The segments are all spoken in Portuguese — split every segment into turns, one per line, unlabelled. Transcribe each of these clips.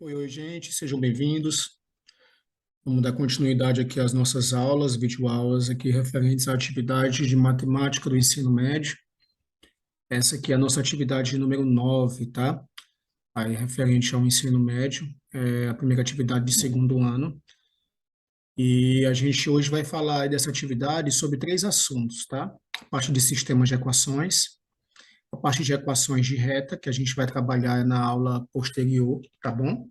Oi, gente, sejam bem-vindos. Vamos dar continuidade aqui às nossas aulas, videoaulas aqui referentes à atividade de matemática do ensino médio. Essa aqui é a nossa atividade número 9, tá? Aí, referente ao ensino médio, é a primeira atividade de segundo ano. E a gente hoje vai falar dessa atividade sobre três assuntos, tá? A parte de sistemas de equações, a parte de equações de reta, que a gente vai trabalhar na aula posterior, tá bom?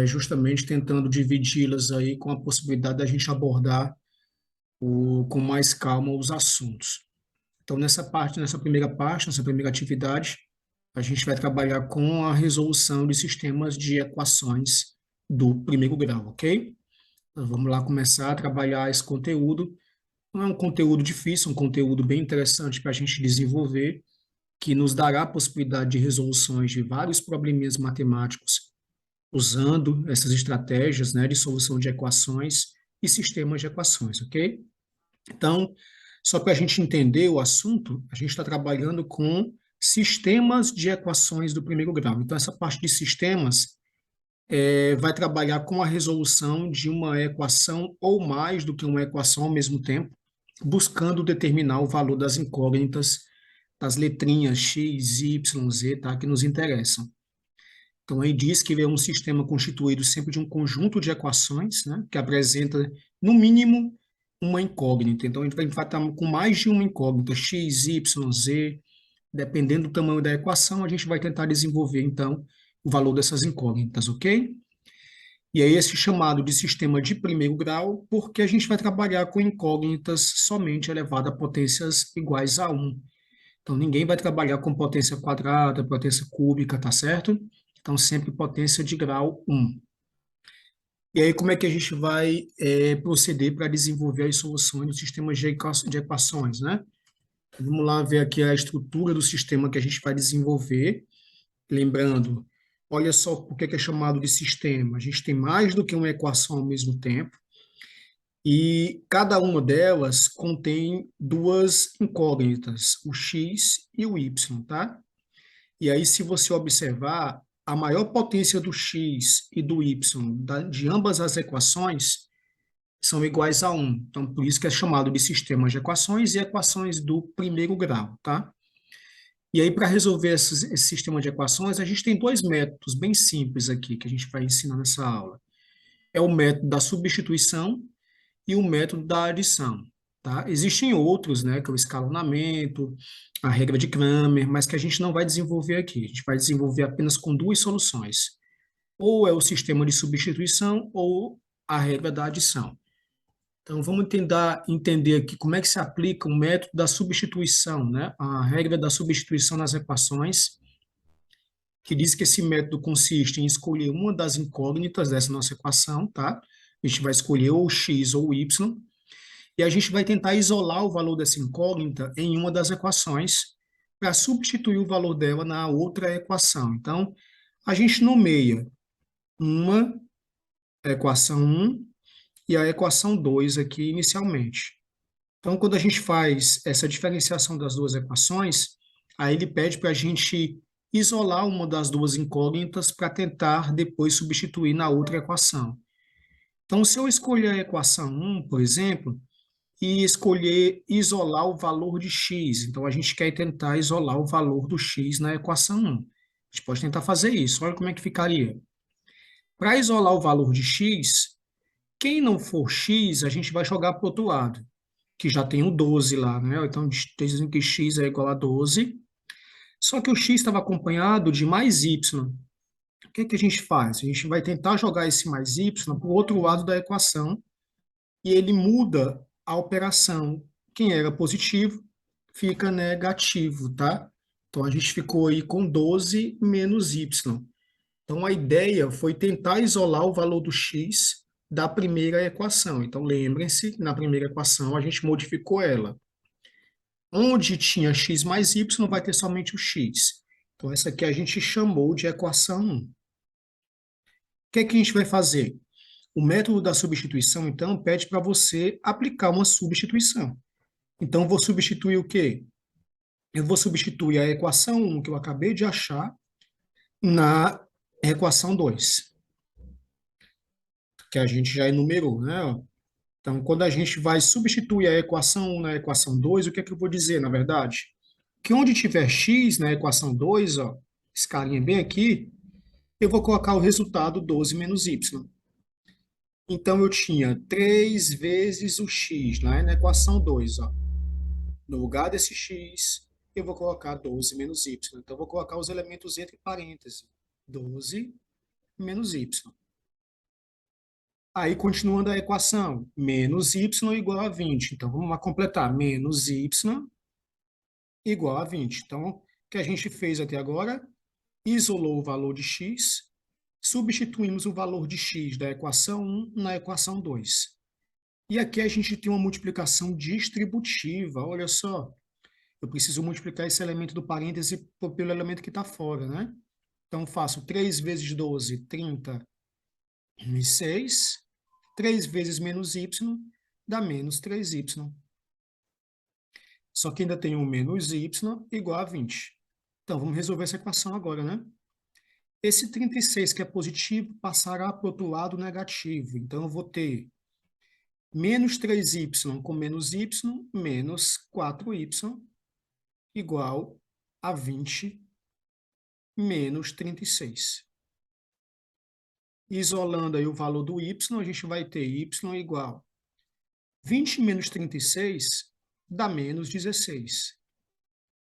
Justamente tentando dividi-las aí com a possibilidade da gente abordar com mais calma os assuntos. Então, nessa primeira atividade, a gente vai trabalhar com a resolução de sistemas de equações do primeiro grau, ok? Então, vamos lá começar a trabalhar esse conteúdo. Não é um conteúdo difícil, é um conteúdo bem interessante para a gente desenvolver, que nos dará a possibilidade de resoluções de vários probleminhas matemáticos usando essas estratégias, né, de solução de equações e sistemas de equações, ok? Então, só para a gente entender o assunto, a gente está trabalhando com sistemas de equações do primeiro grau. Então, essa parte de sistemas vai trabalhar com a resolução de uma equação ou mais do que uma equação ao mesmo tempo, buscando determinar o valor das incógnitas, das letrinhas x, y, z, tá, que nos interessam. Então, aí diz que ele é um sistema constituído sempre de um conjunto de equações, né, que apresenta, no mínimo, uma incógnita. Então, a gente vai estar com mais de uma incógnita, x, y, z, dependendo do tamanho da equação, a gente vai tentar desenvolver, então, o valor dessas incógnitas, ok? E aí, esse chamado de sistema de primeiro grau, porque a gente vai trabalhar com incógnitas somente elevada a potências iguais a 1. Então, ninguém vai trabalhar com potência quadrada, potência cúbica, tá certo? Então, sempre potência de grau 1. E aí, como é que a gente vai proceder para desenvolver as soluções dos sistemas de equações, né? Vamos lá ver aqui a estrutura do sistema que a gente vai desenvolver. Lembrando, olha só por que é chamado de sistema. A gente tem mais do que uma equação ao mesmo tempo, e cada uma delas contém duas incógnitas, o x e o y, tá? E aí, se você observar, a maior potência do x e do y de ambas as equações são iguais a 1. Então, por isso que é chamado de sistemas de equações e equações do primeiro grau, tá? E aí, para resolver esse sistema de equações, a gente tem dois métodos bem simples aqui que a gente vai ensinar nessa aula. É o método da substituição e o método da adição, tá? Existem outros, né, que é o escalonamento, a regra de Cramer, mas que a gente não vai desenvolver aqui. A gente vai desenvolver apenas com duas soluções. Ou é o sistema de substituição ou a regra da adição. Então, vamos tentar entender aqui como é que se aplica o método da substituição, né? A regra da substituição nas equações, que diz que esse método consiste em escolher uma das incógnitas dessa nossa equação, tá? A gente vai escolher ou x ou y, e a gente vai tentar isolar o valor dessa incógnita em uma das equações para substituir o valor dela na outra equação. Então, a gente nomeia uma equação 1 e a equação 2 aqui inicialmente. Então, quando a gente faz essa diferenciação das duas equações, aí ele pede para a gente isolar uma das duas incógnitas para tentar depois substituir na outra equação. Então, se eu escolher a equação 1, por exemplo, e escolher isolar o valor de x. Então, a gente quer tentar isolar o valor do x na equação 1. A gente pode tentar fazer isso. Olha como é que ficaria. Para isolar o valor de x, quem não for x, a gente vai jogar para o outro lado, que já tem o 12 lá, né? Então, dizendo que x é igual a 12. Só que o x estava acompanhado de mais y. O que é que a gente faz? A gente vai tentar jogar esse mais y para o outro lado da equação, e ele muda a operação. Quem era positivo fica negativo, tá? Então a gente ficou aí com 12 menos y. Então a ideia foi tentar isolar o valor do x da primeira equação. Então lembrem-se, na primeira equação a gente modificou ela. Onde tinha x mais y, vai ter somente o x. Então essa aqui a gente chamou de equação 1. O que é que a gente vai fazer? O método da substituição, então, pede para você aplicar uma substituição. Então, eu vou substituir o quê? Eu vou substituir a equação 1 que eu acabei de achar na equação 2, que a gente já enumerou, né? Ó. Então, quando a gente vai substituir a equação 1 na equação 2, o que é que eu vou dizer, na verdade? Que onde tiver x na equação 2, ó, esse carinha bem aqui, eu vou colocar o resultado 12 menos y. Então, eu tinha 3 vezes o x lá na equação 2, ó. No lugar desse x, eu vou colocar 12 menos y. Então, eu vou colocar os elementos entre parênteses. 12 menos y. Aí, continuando a equação, menos y igual a 20. Então, vamos lá completar. Menos y igual a 20. Então, o que a gente fez até agora? Isolou o valor de x, substituímos o valor de x da equação 1 na equação 2. E aqui a gente tem uma multiplicação distributiva. Olha só, eu preciso multiplicar esse elemento do parêntese pelo elemento que está fora, né? Então, faço 3 vezes 12, 36. 3 vezes menos y dá menos 3y. Só que ainda tem um menos y igual a 20. Então, vamos resolver essa equação agora, né? Esse 36 que é positivo passará para o outro lado negativo. Então, eu vou ter menos 3y com menos y, menos 4y, igual a 20 menos 36. Isolando aí o valor do y, a gente vai ter y igual 20 menos 36 dá menos 16.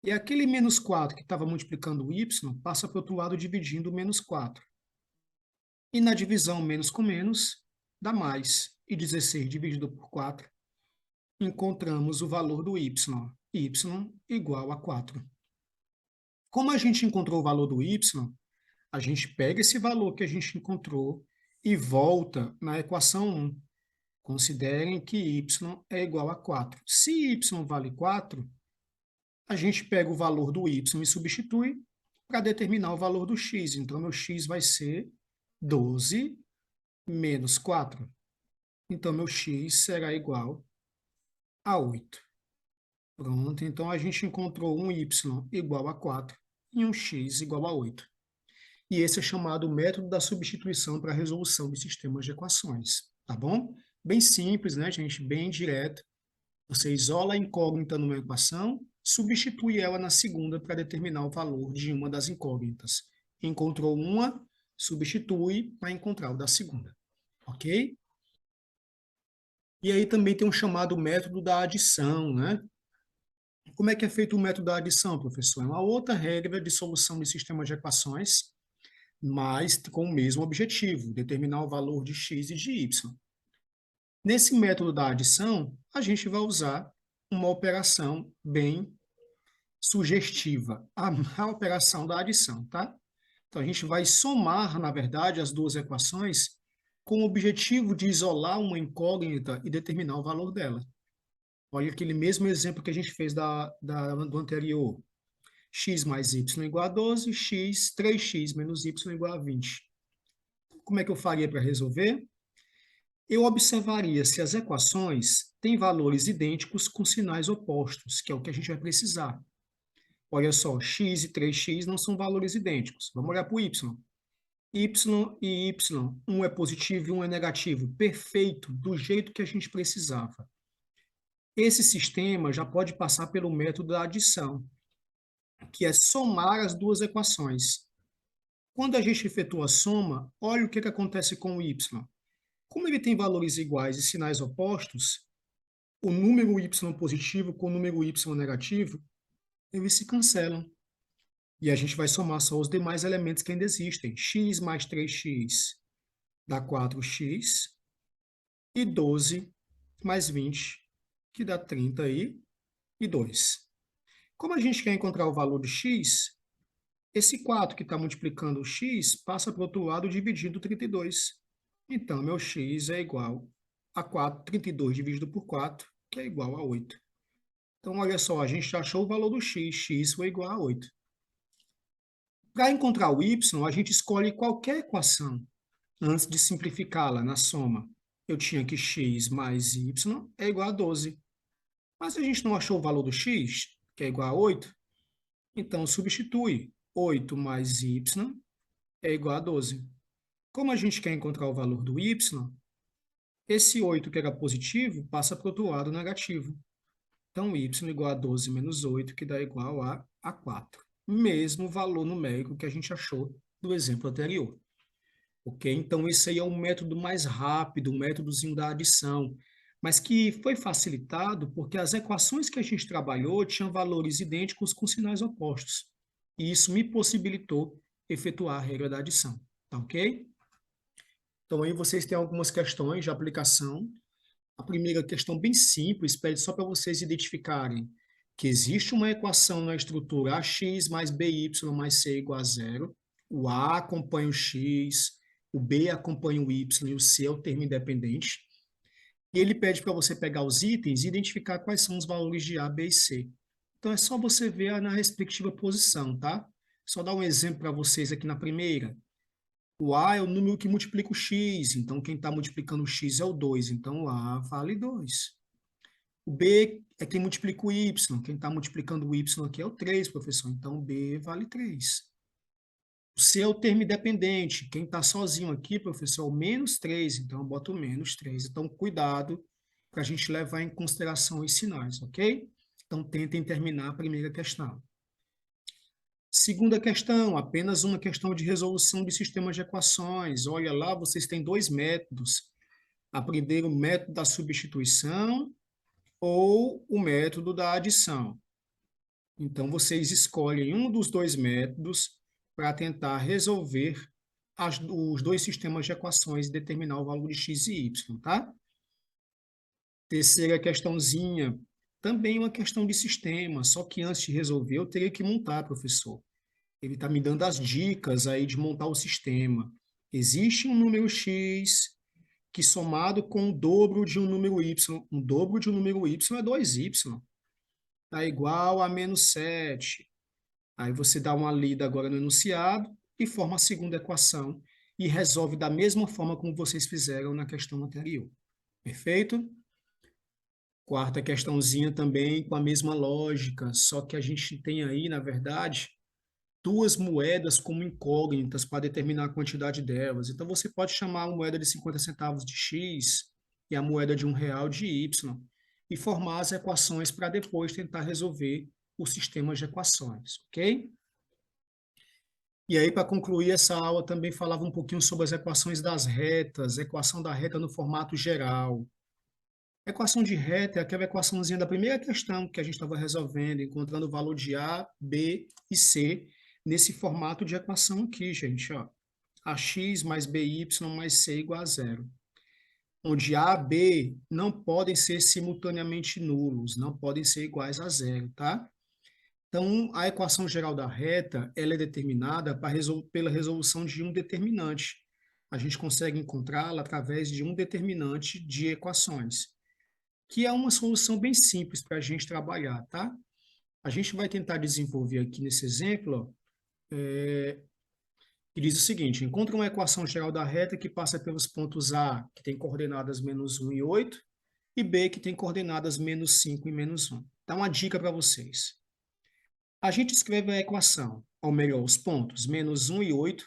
E aquele menos 4 que estava multiplicando o y passa para o outro lado dividindo o menos 4. E na divisão menos com menos dá mais. E 16 dividido por 4, encontramos o valor do y. Y igual a 4. Como a gente encontrou o valor do y, a gente pega esse valor que a gente encontrou e volta na equação 1. Considerem que y é igual a 4. Se y vale 4, a gente pega o valor do y e substitui para determinar o valor do x. Então, meu x vai ser 12 menos 4. Então, meu x será igual a 8. Pronto, então a gente encontrou um y igual a 4 e um x igual a 8. E esse é chamado método da substituição para a resolução de sistemas de equações, tá bom? Bem simples, né, gente? Bem direto. Você isola a incógnita numa equação, substitui ela na segunda para determinar o valor de uma das incógnitas. Encontrou uma, substitui para encontrar o da segunda, ok? E aí também tem um chamado método da adição, né? Como é que é feito o método da adição, professor? É uma outra regra de solução de sistemas de equações, mas com o mesmo objetivo, determinar o valor de x e de y. Nesse método da adição, a gente vai usar uma operação bem sugestiva, a operação da adição, tá? Então, a gente vai somar, na verdade, as duas equações com o objetivo de isolar uma incógnita e determinar o valor dela. Olha aquele mesmo exemplo que a gente fez do anterior. X mais y igual a 12, 3x menos y igual a 20. Como é que eu faria para resolver? Eu observaria se as equações têm valores idênticos com sinais opostos, que é o que a gente vai precisar. Olha só, x e 3x não são valores idênticos. Vamos olhar para o y. Y e y, um é positivo e um é negativo. Perfeito, do jeito que a gente precisava. Esse sistema já pode passar pelo método da adição, que é somar as duas equações. Quando a gente efetua a soma, olha o que acontece com o y. Como ele tem valores iguais e sinais opostos, o número y positivo com o número y negativo, eles se cancelam. E a gente vai somar só os demais elementos que ainda existem. X mais 3x dá 4x, e 12 mais 20, que dá 32. Como a gente quer encontrar o valor de x, esse 4 que está multiplicando o x passa para o outro lado dividindo 32. Então, meu x é igual a 4, 32 dividido por 4, que é igual a 8. Então, olha só, a gente já achou o valor do x, x foi igual a 8. Para encontrar o y, a gente escolhe qualquer equação antes de simplificá-la na soma. Eu tinha que x mais y é igual a 12. Mas a gente não achou o valor do x, que é igual a 8, então substitui 8 mais y é igual a 12. Como a gente quer encontrar o valor do y, esse 8 que era positivo passa para o outro lado negativo. Então, y igual a 12 menos 8, que dá igual a 4. Mesmo valor numérico que a gente achou do exemplo anterior. Ok? Então, esse aí é um método mais rápido, um métodozinho da adição, mas que foi facilitado porque as equações que a gente trabalhou tinham valores idênticos com sinais opostos. E isso me possibilitou efetuar a regra da adição. Tá ok? Então, aí vocês têm algumas questões de aplicação. A primeira questão bem simples, pede só para vocês identificarem que existe uma equação na estrutura ax mais by mais c igual a zero. O a acompanha o x, o b acompanha o y e o c é o termo independente. E ele pede para você pegar os itens e identificar quais são os valores de a, b e c. Então é só você ver na respectiva posição, tá? Só dar um exemplo para vocês aqui na primeira. O A é o número que multiplica o X, então quem está multiplicando o X é o 2, então o A vale 2. O B é quem multiplica o Y, quem está multiplicando o Y aqui é o 3, professor, então o B vale 3. O C é o termo independente, quem está sozinho aqui, professor, é o menos 3, então eu boto menos 3. Então, cuidado para a gente levar em consideração os sinais, ok? Então, tentem terminar a primeira questão. Segunda questão, apenas uma questão de resolução de sistemas de equações. Olha lá, vocês têm dois métodos. Aprender o método da substituição ou o método da adição. Então, vocês escolhem um dos dois métodos para tentar resolver os dois sistemas de equações e determinar o valor de x e y, tá? Terceira questãozinha, também uma questão de sistema, só que antes de resolver eu teria que montar, professor. Ele está me dando as dicas aí de montar o sistema. Existe um número x que somado com o dobro de um número y, um dobro de um número y é 2y, está igual a menos 7. Aí você dá uma lida agora no enunciado e forma a segunda equação e resolve da mesma forma como vocês fizeram na questão anterior. Perfeito? Quarta questãozinha também com a mesma lógica, só que a gente tem aí, na verdade, duas moedas como incógnitas para determinar a quantidade delas. Então, você pode chamar a moeda de 50 centavos de X e a moeda de R$ 1 de Y e formar as equações para depois tentar resolver o sistema de equações, ok? E aí, para concluir essa aula, também falava um pouquinho sobre as equações das retas, equação da reta no formato geral. Equação de reta é aquela equaçãozinha da primeira questão que a gente estava resolvendo, encontrando o valor de A, B e C nesse formato de equação aqui, gente, ó. AX mais BY mais C igual a zero. Onde A e B não podem ser simultaneamente nulos, não podem ser iguais a zero, tá? Então, a equação geral da reta, ela é determinada pela resolução de um determinante. A gente consegue encontrá-la através de um determinante de equações, que é uma solução bem simples para a gente trabalhar, tá? A gente vai tentar desenvolver aqui nesse exemplo, ó, que diz o seguinte: encontra uma equação geral da reta que passa pelos pontos A, que tem coordenadas menos 1 e 8, e B, que tem coordenadas menos 5 e menos 1. Dá uma dica para vocês. A gente escreve a equação, ou melhor, os pontos menos 1 e 8,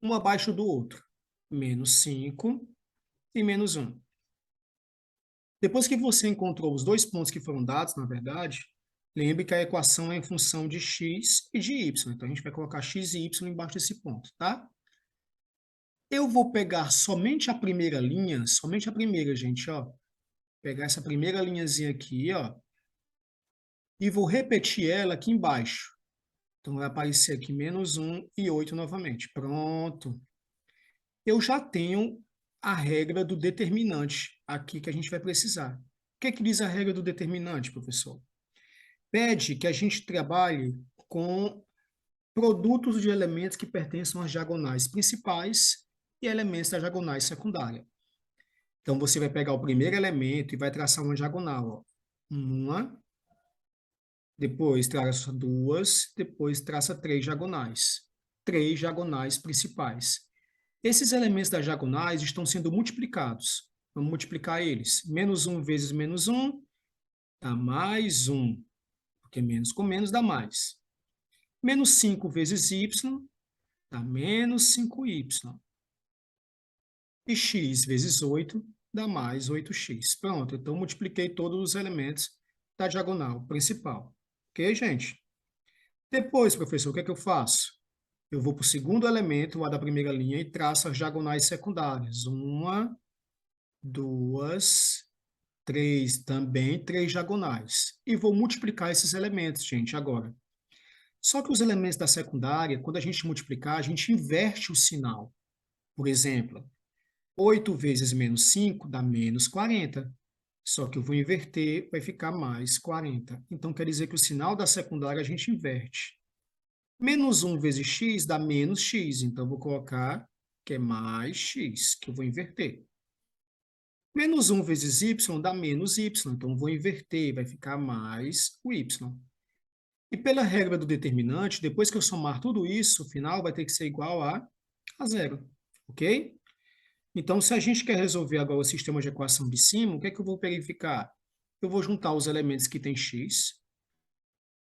um abaixo do outro, menos 5 e menos 1. Depois que você encontrou os dois pontos que foram dados, na verdade, lembre que a equação é em função de x e de y. Então, a gente vai colocar x e y embaixo desse ponto, tá? Eu vou pegar somente a primeira linha, somente a primeira, gente, ó. Pegar essa primeira linhazinha aqui, ó. E vou repetir ela aqui embaixo. Então, vai aparecer aqui menos 1 e 8 novamente. Pronto. Eu já tenho a regra do determinante aqui que a gente vai precisar. O que é que diz a regra do determinante, professor? Pede que a gente trabalhe com produtos de elementos que pertençam às diagonais principais e elementos das diagonais secundárias. Então, você vai pegar o primeiro elemento e vai traçar uma diagonal. Ó. Uma, depois traça duas, depois traça três diagonais. Três diagonais principais. Esses elementos das diagonais estão sendo multiplicados. Vamos multiplicar eles. Menos 1 vezes menos 1 dá mais 1. Porque menos com menos dá mais. Menos 5 vezes y dá menos 5y. E x vezes 8 dá mais 8x. Pronto, então multipliquei todos os elementos da diagonal principal. Ok, gente? Depois, professor, o que é que eu faço? Eu vou para o segundo elemento, lá da primeira linha, e traço as diagonais secundárias. 1, 2, 3, também 3 diagonais. E vou multiplicar esses elementos, gente, agora. Só que os elementos da secundária, quando a gente multiplicar, a gente inverte o sinal. Por exemplo, 8 vezes menos 5 dá menos 40. Só que eu vou inverter, vai ficar mais 40. Então, quer dizer que o sinal da secundária a gente inverte. Menos 1 vezes x dá menos x. Então, eu vou colocar que é mais x, que eu vou inverter. Menos 1 vezes y dá menos y. Então, eu vou inverter, vai ficar mais o y. E pela regra do determinante, depois que eu somar tudo isso, o final vai ter que ser igual a zero. Ok? Então, se a gente quer resolver agora o sistema de equação de cima, o que é que eu vou verificar? Eu vou juntar os elementos que têm x,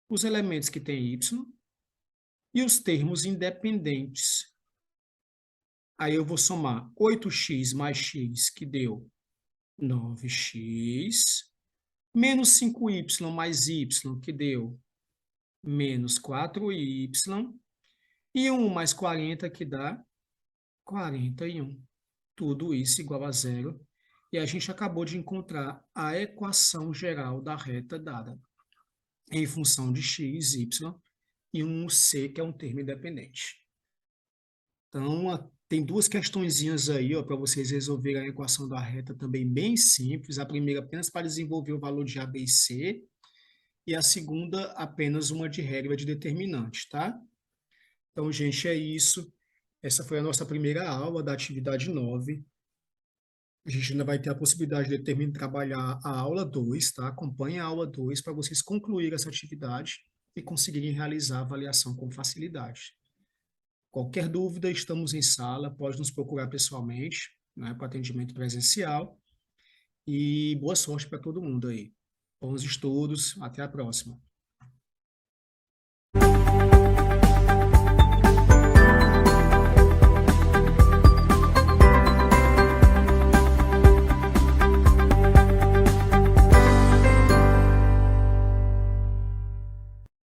os elementos que têm y e os termos independentes. Aí eu vou somar 8x mais x, que deu 9x, menos 5y mais y, que deu menos 4y, e 1 mais 40, que dá 41. Tudo isso igual a zero. E a gente acabou de encontrar a equação geral da reta dada em função de x, y e um c, que é um termo independente. Então, tem duas questõezinhas aí para vocês resolverem a equação da reta também bem simples. A primeira apenas para desenvolver o valor de a, b e c, e a segunda apenas uma de regra de determinante, tá? Então, gente, é isso. Essa foi a nossa primeira aula da atividade 9. A gente ainda vai ter a possibilidade de terminar de trabalhar a aula 2, tá? Acompanhe a aula 2 para vocês concluírem essa atividade e conseguirem realizar a avaliação com facilidade. Qualquer dúvida, estamos em sala, pode nos procurar pessoalmente, né, para atendimento presencial. E boa sorte para todo mundo aí. Bons estudos, até a próxima.